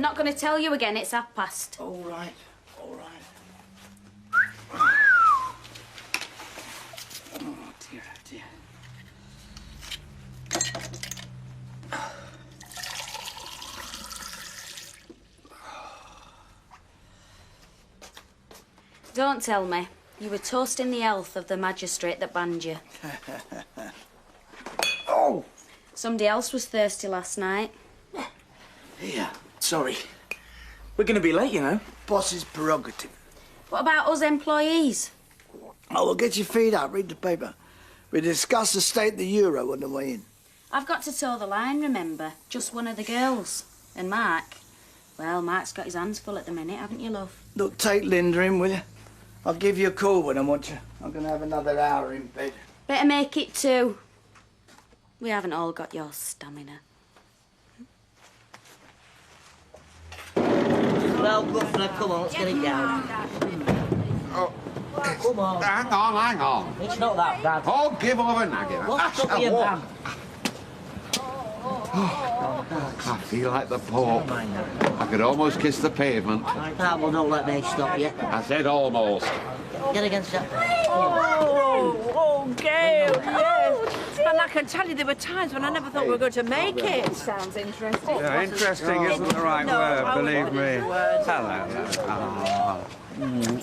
I'm not going to tell you again. It's past. All right, all right. Oh, dear, dear. Don't tell me. You were toasting the health of the magistrate that banned you. Oh! Somebody else was thirsty last night. Yeah, sorry. We're going to be late, you know. Boss's prerogative. What about us employees? Oh, well, get your feet up, read the paper. We discussed the state of the euro on the way in. I've got to toe the line, remember? Just one of the girls. And Mark? Well, Mark's got his hands full at the minute, haven't you, love? Look, take Linda in, will you? I'll give you a call when I want you. I'm going to have another hour in bed. Better make it 2. We haven't all got your stamina. Well, Governor, come on, let's get it down. Oh. Come on. Hang on. It's not that bad. Oh, give over nagging. What's up with your bum? I feel like the Pope. I could almost kiss the pavement. Well, don't let me stop you. I said almost. Get against it. Oh, Gail, yes. And I can tell you there were times when I never thought we were going to make it. Sounds interesting. Yeah, interesting isn't the right word, believe me. Hello.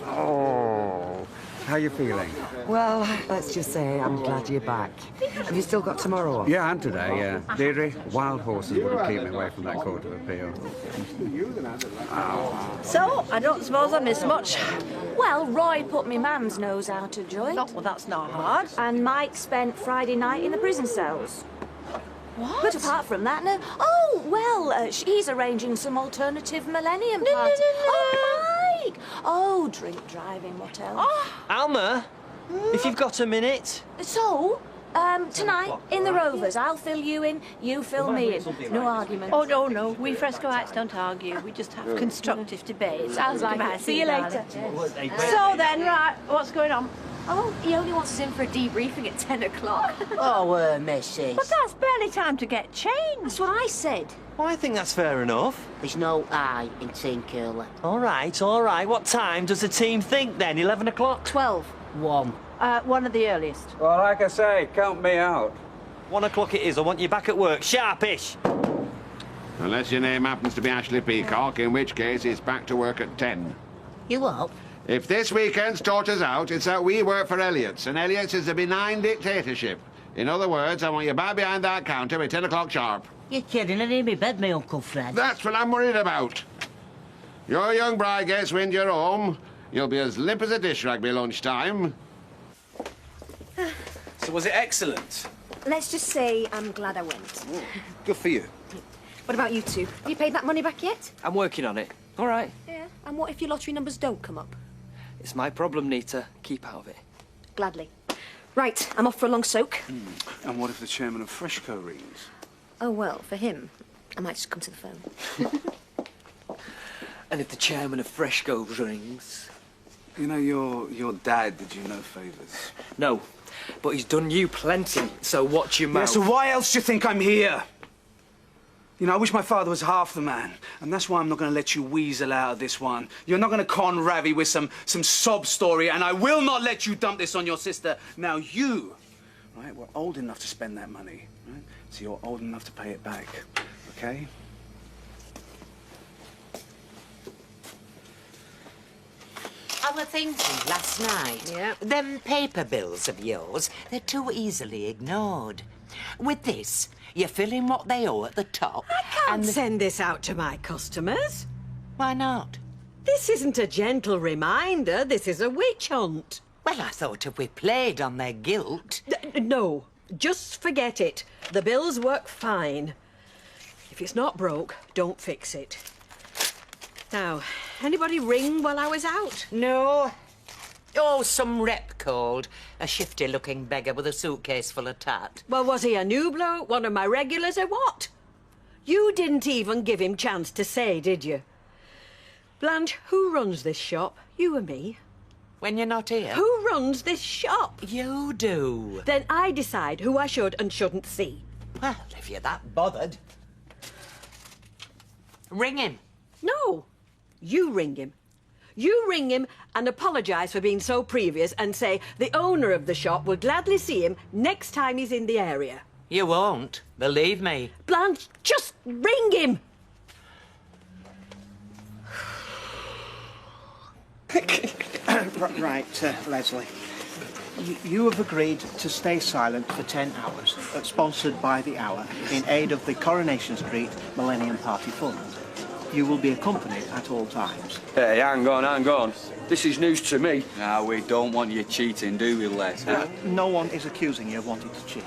Oh, how are you feeling? Well, let's just say I'm glad you're back. Have you still got tomorrow off? Yeah, and today, yeah. Deirdre, wild horses wouldn't keep me away from that Court of Appeal. So, I don't suppose I missed much. Well, Roy put me mum's nose out of joint. Oh, well, that's not hard. And Mike spent Friday night in the prison cells. What? But apart from that, no. Oh, well, he's arranging some alternative millennium party. Oh, Mike! Oh, drink driving, what else? Oh. Alma, if you've got a minute. So, tonight, in the Rovers, I'll fill you in, you fill me in. No argument. Oh, no. We Frescoites don't argue. We just have constructive debates. Sounds like it. See you later. So then, right, what's going on? Oh, he only wants us in for a debriefing at 10 o'clock. Oh, missus. But that's barely time to get changed. That's what I said. Well, I think that's fair enough. There's no I in Team Curler. All right. What time does the team think then? 11 o'clock? 12. 1. One of the earliest. Well, like I say, count me out. 1 o'clock it is. I want you back at work. Sharpish. Unless your name happens to be Ashley Peacock, in which case it's back to work at 10. You what? If this weekend's taught us out, it's that we work for Elliott's, and Elliott's is a benign dictatorship. In other words, I want you back behind that counter at 10 o'clock sharp. You're kidding. I need me bed, my Uncle Fred. That's what I'm worried about. Your young bride gets wind you're home, you'll be as limp as a dish rag by lunchtime. So was it excellent? Let's just say I'm glad I went. Good for you. What about you two? Have you paid that money back yet? I'm working on it. All right. Yeah. And what if your lottery numbers don't come up? It's my problem, Nita. Keep out of it. Gladly. Right, I'm off for a long soak. And what if the chairman of Freshco rings? Oh, well, for him, I might just come to the phone. And if the chairman of Freshco rings? You know, your dad did you no favours. No, but he's done you plenty, so watch your mouth. Yeah, so why else do you think I'm here? You know, I wish my father was half the man, and that's why I'm not going to let you weasel out of this one. You're not going to con Ravi with some sob story, and I will not let you dump this on your sister. Now you, right, were old enough to spend that money, right? So you're old enough to pay it back, okay? I was thinking last night, them paper bills of yours, they're too easily ignored. With this, you fill in what they owe at the top. I can't send this out to my customers. Why not? This isn't a gentle reminder. This is a witch hunt. Well, I thought if we played on their guilt... No, just forget it. The bills work fine. If it's not broke, don't fix it. Now, anybody ring while I was out? No. Oh, some rep called. A shifty-looking beggar with a suitcase full of tat. Well, was he a new bloke, one of my regulars, or what? You didn't even give him chance to say, did you? Blanche, who runs this shop? You or me? When you're not here? Who runs this shop? You do. Then I decide who I should and shouldn't see. Well, if you're that bothered. Ring him. No, you ring him. You ring him and apologise for being so previous and say the owner of the shop will gladly see him next time he's in the area. You won't, believe me. Blanche, just ring him! Right, Leslie. You have agreed to stay silent for 10 hours, sponsored by the Hour, in aid of the Coronation Street Millennium Party Fund. You will be accompanied at all times. Hey, hang on. This is news to me. No, we don't want you cheating, do we, Les? No one is accusing you of wanting to cheat.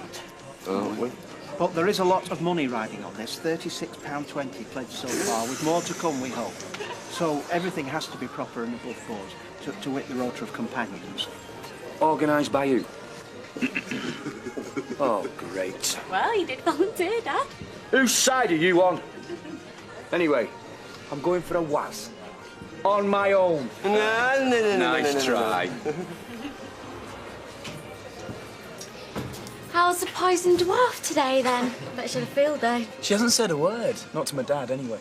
Aren't we? But there is a lot of money riding on this, £36.20 pledged so far, with more to come, we hope. So everything has to be proper and above board, to wit the rota of companions. Organised by you? Oh, great. Well, you did volunteer, Dad. Whose side are you on? Anyway, I'm going for a was. On my own. No. Nice try. How's the poison dwarf today, then? Bet she had a field day. She hasn't said a word. Not to my dad, anyway.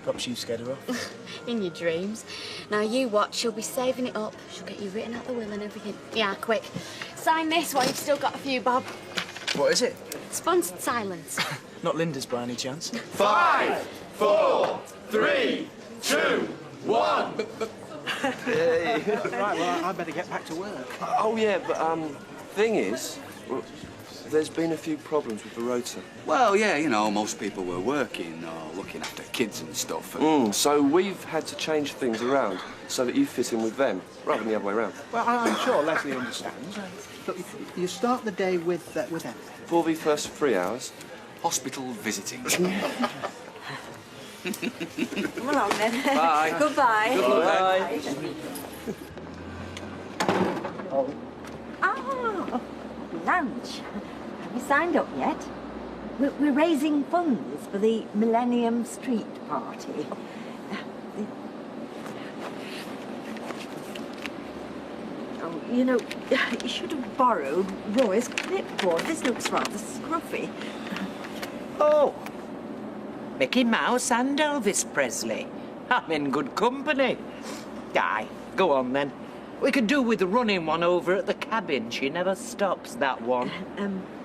Perhaps you scared her off. In your dreams. Now, you watch. She'll be saving it up. She'll get you written out the will and everything. Yeah, quick. Sign this while you've still got a few, Bob. What is it? Sponsored silence. Not Linda's by any chance? 5, 4, 3, 2, 1. Right, well, I better get back to work. Oh, yeah, but, thing is, there's been a few problems with the rota. Well, yeah, you know, most people were working or looking after kids and stuff. And... So we've had to change things around so that you fit in with them, rather than the other way around. Well, I'm sure Leslie understands. Look, you start the day with Emily. For the first 3 hours. Hospital visiting. Come along, then. Bye. Goodbye. Goodbye. Oh. Ah, lunch. Have you signed up yet? We're raising funds for the Millennium Street Party. Oh, you know, you should have borrowed Roy's clipboard. This looks rather scruffy. Oh, Mickey Mouse and Elvis Presley. I'm in good company. Aye, go on then. We could do with running one over at the cabin. She never stops, that one.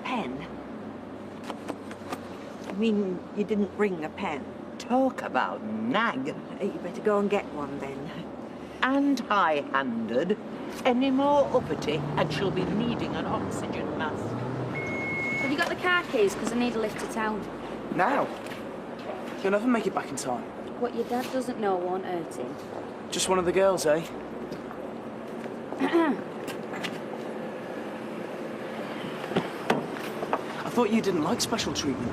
Pen? I mean, you didn't bring a pen. Talk about nag. You better go and get one then. And high-handed. Any more uppity, and she'll be needing an oxygen mask. Have you got the car keys? Because I need a lift to town. Now? You'll never make it back in time. What your dad doesn't know won't hurt him. Just one of the girls, eh? I thought you didn't like special treatment.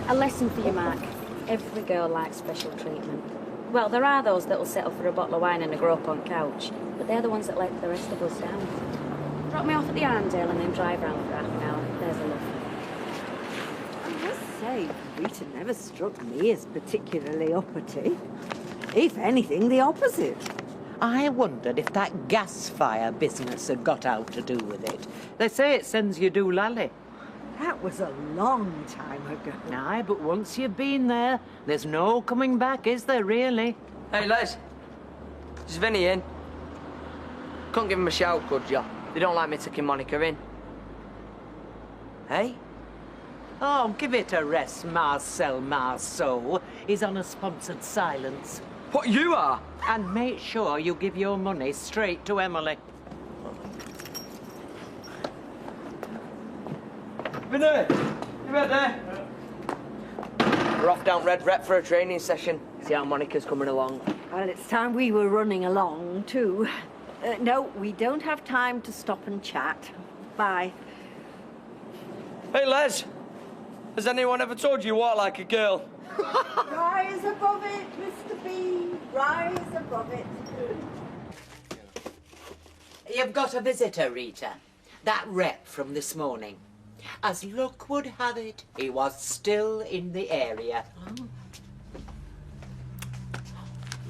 A lesson for you, Mark. Every girl likes special treatment. Well, there are those that will settle for a bottle of wine and a grope-on couch, but they're the ones that let the rest of us down. Drop me off at the Arndale and then drive round for half an hour. There's a look. I must say, Rita never struck me as particularly uppity. If anything, the opposite. I wondered if that gas fire business had got out to do with it. They say it sends you doolally. That was a long time ago. Aye, but once you've been there, there's no coming back, is there, really? Hey, Les. Is Vinny in? Couldn't give him a shout, could ya? They don't like me taking Monica in. Hey? Oh, give it a rest, Marcel Marceau. He's on a sponsored silence. What you are? And make sure you give your money straight to Emily. Vinny, you ready? We're off down Red Rep for a training session. See how Monica's coming along. Well, it's time we were running along, too. No, we don't have time to stop and chat. Bye. Hey, Les. Has anyone ever told you you walk like a girl? Rise above it, Mr. B. Rise above it. You've got a visitor, Rita. That rep from this morning. As luck would have it, he was still in the area.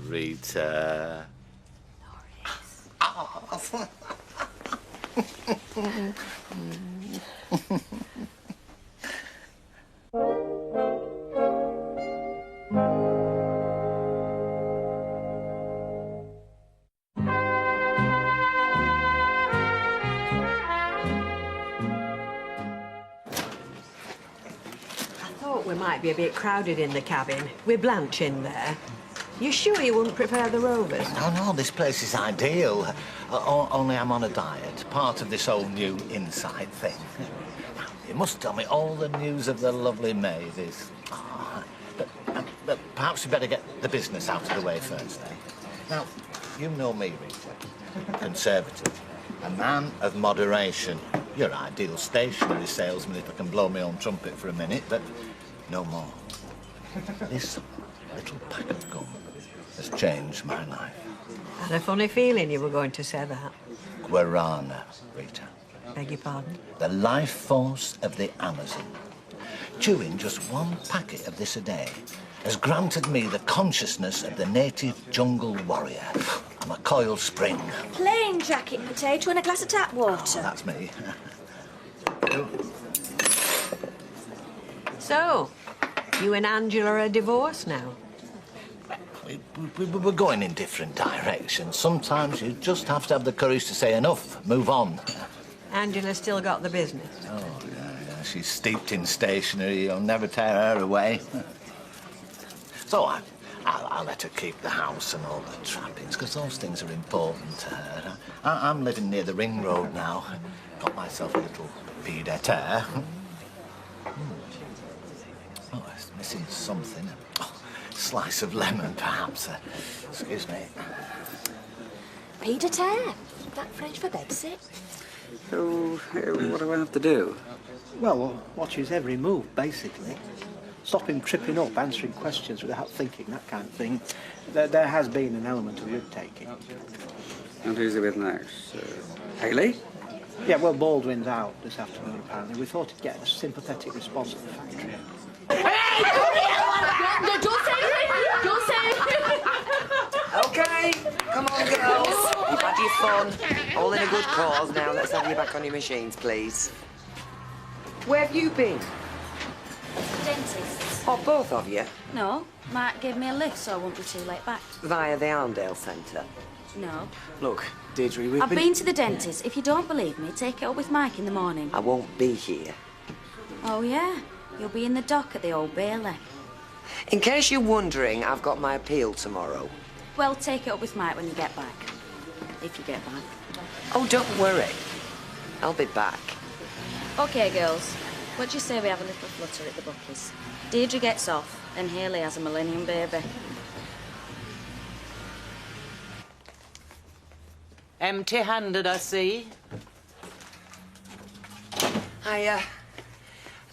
Rita. we might be a bit crowded in the cabin, with Blanche in there. You sure you wouldn't prepare the Rovers? No, this place is ideal. Only I'm on a diet, part of this whole new inside thing. Now, you must tell me all the news of the lovely maid is... Oh, but perhaps we better get the business out of the way first, eh? Now, you know me, Rita. Conservative. A man of moderation. You're ideal stationery salesman if I can blow my own trumpet for a minute, but no more. This little pack of gum has changed my life. I had a funny feeling you were going to say that. Guarana, Rita. Beg your pardon? The life force of the Amazon. Chewing just one packet of this a day has granted me the consciousness of the native jungle warrior. I'm a coiled spring. Plain jacket potato and a glass of tap water. Oh, that's me. So, you and Angela are divorced now? We're going in different directions. Sometimes you just have to have the courage to say enough, move on. Angela's still got the business? Oh, yeah. She's steeped in stationery. You'll never tear her away. So I'll let her keep the house and all the trappings, because those things are important to her. I'm living near the ring road now. Got myself a little pied-à-terre. Oh, it's missing something. Oh, slice of lemon, perhaps. Excuse me. Pied-à-terre? That French for bedsit? So, what do I have to do? Well, watch his every move, basically. Stop him tripping up, answering questions without thinking, that kind of thing. There has been an element of risk-taking. And who's it with next? Haley? Yeah, well, Baldwin's out this afternoon, apparently. We thought he'd get a sympathetic response at the factory. Hey, come here! No, don't say anything! Don't say anything! OK, come on, girls. You've had your fun. All in a good cause. Now, let's have you back on your machines, please. Where have you been? Dentist. Oh, both of you? No, Mark gave me a lift so I won't be too late back. Via the Arndale Centre? No. Look, Deirdre, we've I've been to the dentist. If you don't believe me, take it up with Mike in the morning. I won't be here. Oh, yeah? You'll be in the dock at the Old Bailey. In case you're wondering, I've got my appeal tomorrow. Well, take it up with Mike when you get back. If you get back. Oh, don't worry. I'll be back. OK, girls. What do you say we have a little flutter at the bookies? Deirdre gets off, and Haley has a millennium baby. Empty-handed, I see.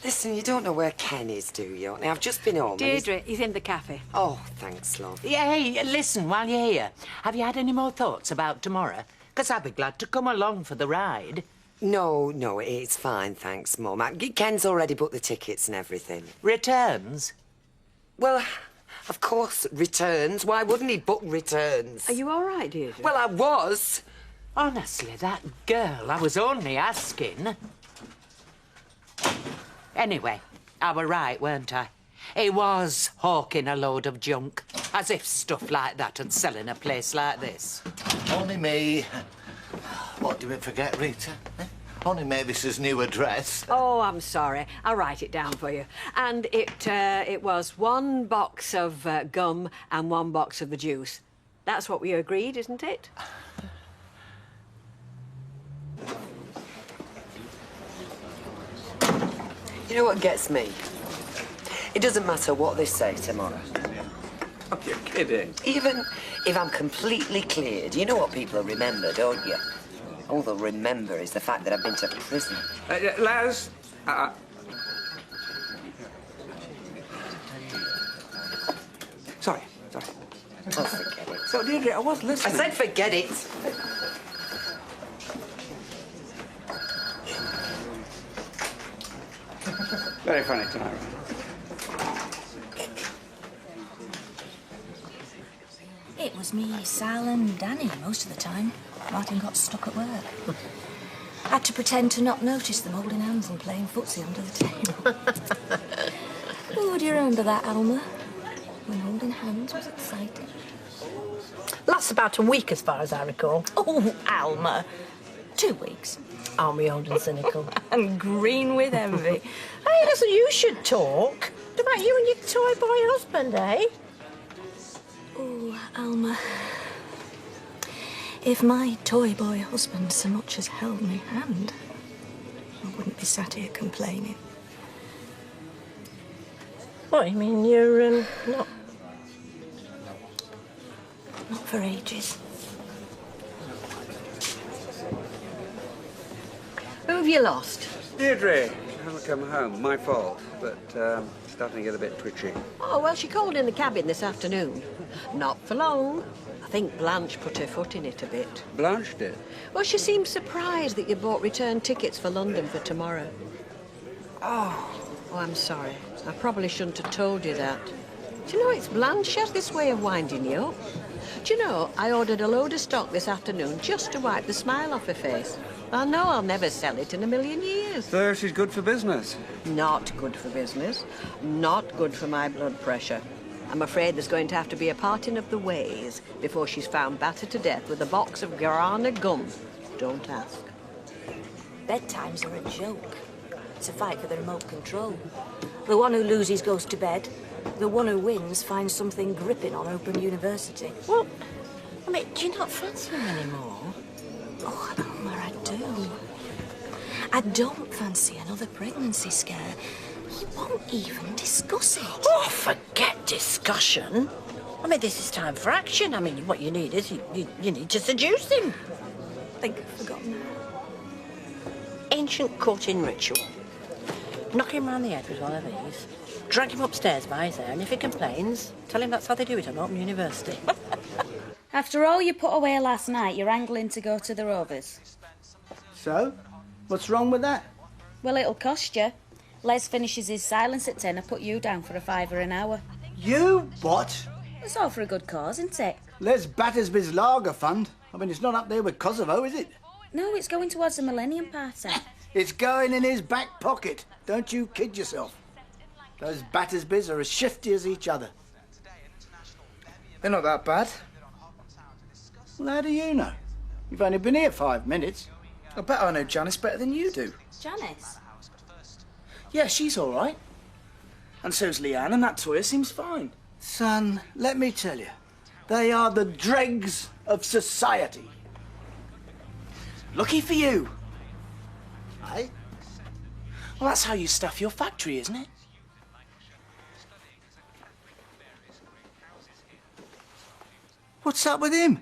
Listen, you don't know where Ken is, do you? Now, I've just been home. Deirdre, he's in the cafe. Oh, thanks, love. Yeah, hey, listen, while you're here, have you had any more thoughts about tomorrow? Because I'd be glad to come along for the ride. No, it's fine, thanks, Mum. Ken's already booked the tickets and everything. Returns? Well, of course, returns. Why wouldn't he book returns? Are you all right, Deirdre? Well, I was. Honestly, that girl, I was only asking. Anyway, I were right, weren't I? He was hawking a load of junk. As if stuff like that would sell in a place like this. Only me. What did we forget, Rita? Only Mavis's new address. Oh, I'm sorry. I'll write it down for you. And it was 1 box of gum and 1 box of the juice. That's what we agreed, isn't it? You know what gets me? It doesn't matter what they say tomorrow. Oh, you're kidding. Even if I'm completely cleared, you know what people will remember, don't you? All they'll remember is the fact that I've been to prison. Laz, Sorry. Oh, forget it. So, Deirdre, I was listening. I said forget it. Very funny tonight. It was me, Sal and Danny most of the time. Martin got stuck at work. Had to pretend to not notice them holding hands and playing footsie under the table. Oh, do you remember that, Alma? When holding hands was exciting. Lasts about a week, as far as I recall. Oh, Alma. 2 weeks. Aren't we old and cynical? And green with envy. Hey, listen, you should talk. The about you and your toy boy husband, eh? Oh, Alma. If my toy boy husband so much as held my hand, I wouldn't be sat here complaining. What, you mean you're, not... Not for ages. Who have you lost? Deirdre hasn't come home. My fault, but starting to get a bit twitchy. Oh, well, she called in the cabin this afternoon. Not for long. I think Blanche put her foot in it a bit. Blanche did? Well, she seemed surprised that you bought return tickets for London for tomorrow. Oh, I'm sorry. I probably shouldn't have told you that. Do you know, it's Blanche. She has this way of winding you up. Do you know, I ordered a load of stock this afternoon just to wipe the smile off her face. I know I'll never sell it in a million years. So she's good for business? Not good for business. Not good for my blood pressure. I'm afraid there's going to have to be a parting of the ways before she's found battered to death with a box of guarana gum. Don't ask. Bedtimes are a joke. It's a fight for the remote control. The one who loses goes to bed. The one who wins finds something gripping on Open University. Well, I mean, do you not fancy him anymore? Oh, Alma, I do. I don't fancy another pregnancy scare. He won't even discuss it. Oh, forget discussion. I mean, this is time for action. I mean, what you need is you need to seduce him. I think I've forgotten. Ancient courting ritual. Knock him round the head with one of these. Drag him upstairs by his hair, and if he complains, tell him that's how they do it at Open University. After all you put away last night, you're angling to go to the Rovers. So? What's wrong with that? Well, it'll cost you. Les finishes his silence at 10. I put you down for a £5 an hour. You what? It's all for a good cause, isn't it? Les Battersby's Lager Fund. I mean, it's not up there with Kosovo, is it? No, it's going towards the Millennium Party. It's going in his back pocket. Don't you kid yourself. Those Battersbys are as shifty as each other. They're not that bad. Well, how do you know? You've only been here 5 minutes. I bet I know Janice better than you do. Janice? Yeah, she's all right. And so's Leanne, and that Toya seems fine. Son, let me tell you, they are the dregs of society. Lucky for you. Aye? Well, that's how you stuff your factory, isn't it? What's up with him?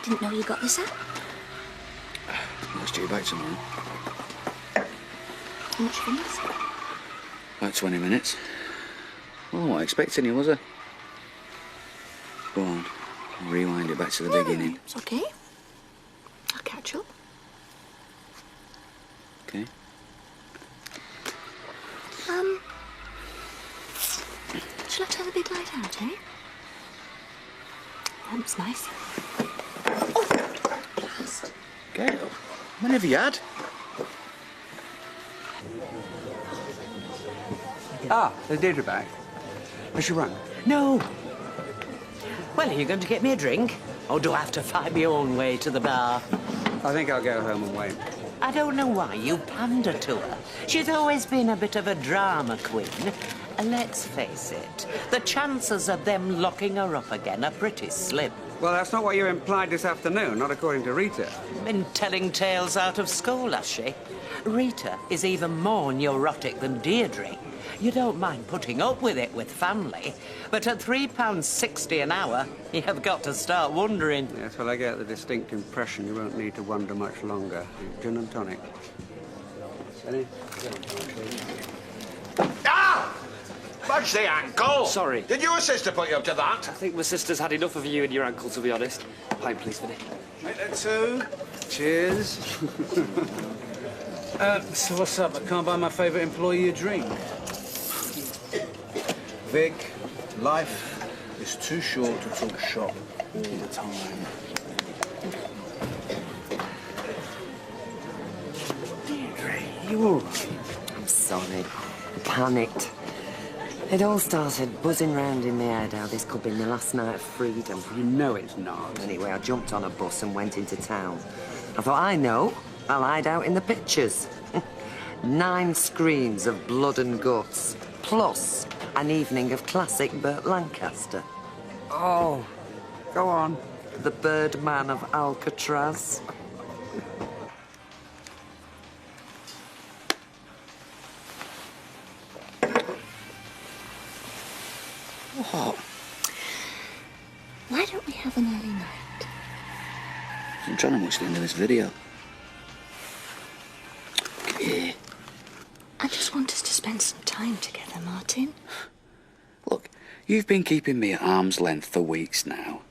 Didn't know you got this app. Let's do you back tomorrow. How much fun is it? About 20 minutes. Well, I wasn't expecting you, was I? Go on, rewind it back to the beginning. It's okay. I'll catch up. Okay. Shall I turn the big light out, eh? That looks nice. Blast. Gail, when have you had? Ah, there's Deirdre back. Has she rung? No. Well, are you going to get me a drink? Or do I have to find my own way to the bar? I think I'll go home and wait. I don't know why you pander to her. She's always been a bit of a drama queen. And let's face it, the chances of them locking her up again are pretty slim. Well, that's not what you implied this afternoon, not according to Rita. Been telling tales out of school, has she? Rita is even more neurotic than Deirdre. You don't mind putting up with it with family, but at £3.60 an hour, you've got to start wondering. Yes, well, I get the distinct impression you won't need to wonder much longer. Gin and tonic. Any? Ah! Budge the ankle! Sorry. Did your sister put you up to that? I think my sister's had enough of you and your ankle, to be honest. Pint, please, Vinny. Make that two. Cheers. So what's up? I can't buy my favourite employee a drink. Vic, life is too short to talk shop all the time. Deirdre, you all right? I'm sorry. I panicked. It all started buzzing round in my head how this could be my last night of freedom. You know it's not. Anyway, I jumped on a bus and went into town. I thought, I know, I'll hide out in the pictures. 9 screens of blood and guts, plus an evening of classic Burt Lancaster. Oh, go on. The Birdman of Alcatraz. What? Why don't we have an early night? I'm trying to watch the end of this video. Yeah. I just want us to spend some time together, Martin. Look, you've been keeping me at arm's length for weeks now.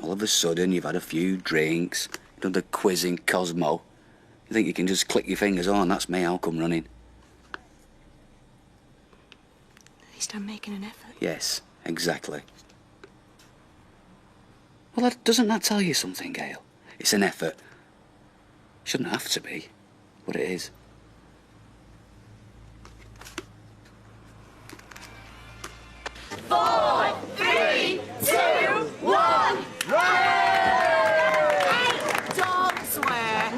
All of a sudden, you've had a few drinks, done the quiz in Cosmo. You think you can just click your fingers on, that's me, I'll come running. At least I'm making an effort. Yes, exactly. Well, doesn't that tell you something, Gail? It's an effort. Shouldn't have to be, but it is. Four, three, two, one. Don't swear.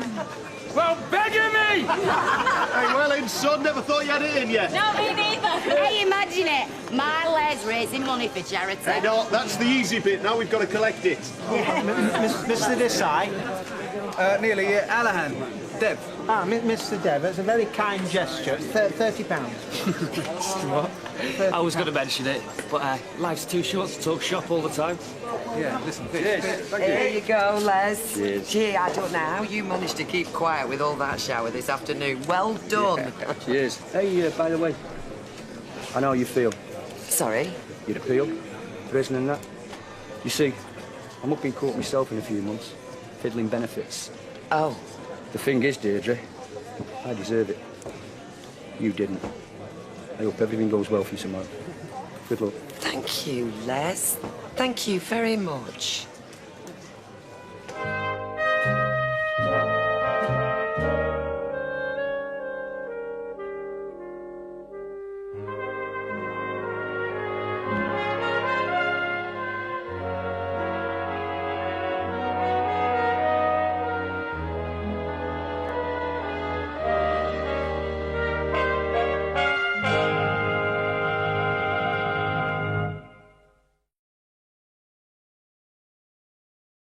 Well, begging me! Hey, well in, son. Never thought you had it in yet. No, me neither. Hey, imagine it. My lad's raising money for charity. Hey, no, that's the easy bit. Now we've got to collect it. Mr. Desai. Nearly, Allahan. Deb. Ah, Mr. Dev, it's a very kind gesture. It's £30. What? I was going to mention it, but life's too short to talk shop all the time. Yeah, listen, Here you go, Les. Cheers. Gee, I don't know how you managed to keep quiet with all that shower this afternoon. Well done. Cheers. Hey, by the way, I know how you feel. Sorry? You'd appeal, prison and that. You see, I'm up in court myself in a few months, fiddling benefits. Oh. The thing is, Deirdre, I deserve it. You didn't. I hope everything goes well for you tomorrow. Good luck. Thank you, Les. Thank you very much.